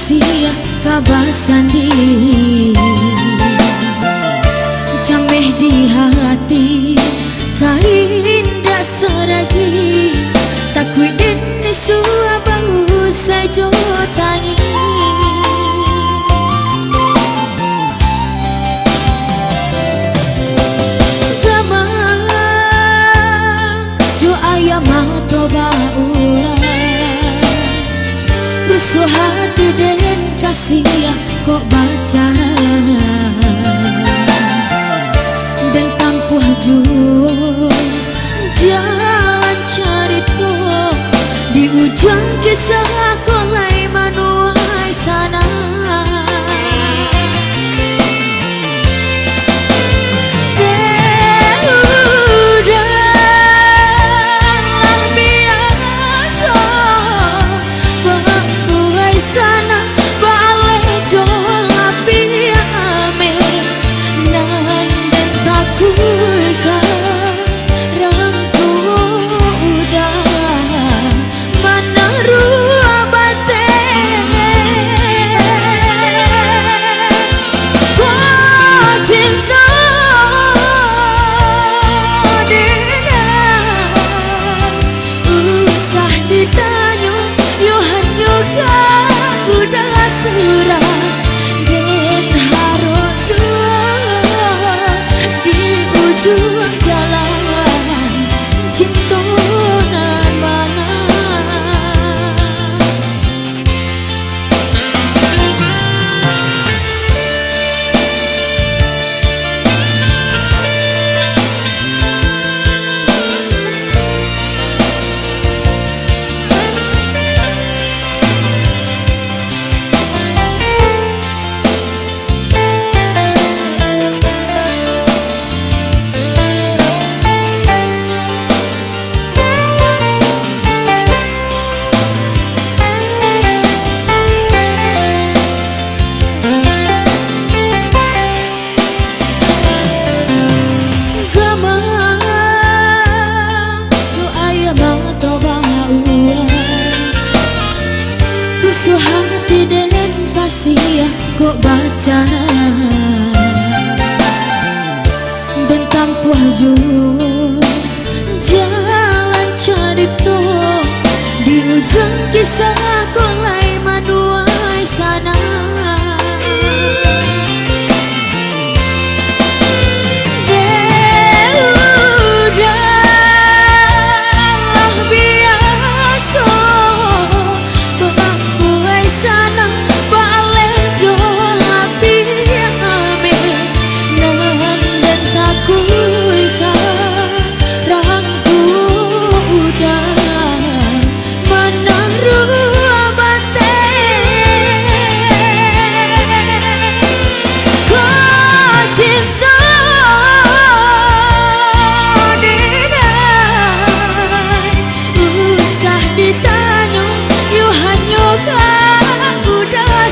kasih kabasandi jameh di hati kain dak seragi takwidin nisua bau sajo tangi gama jo ayam atau baura rusuh hati dan kasih kok baca dan tampuh jauh jalan cariku di ujung kisah kolai manuai sana rusuh hati dan kasih kok baca dan tampuh jauh jalan cariku di ujung kisah kolai manuai sana ditanya, yo hanya kau udah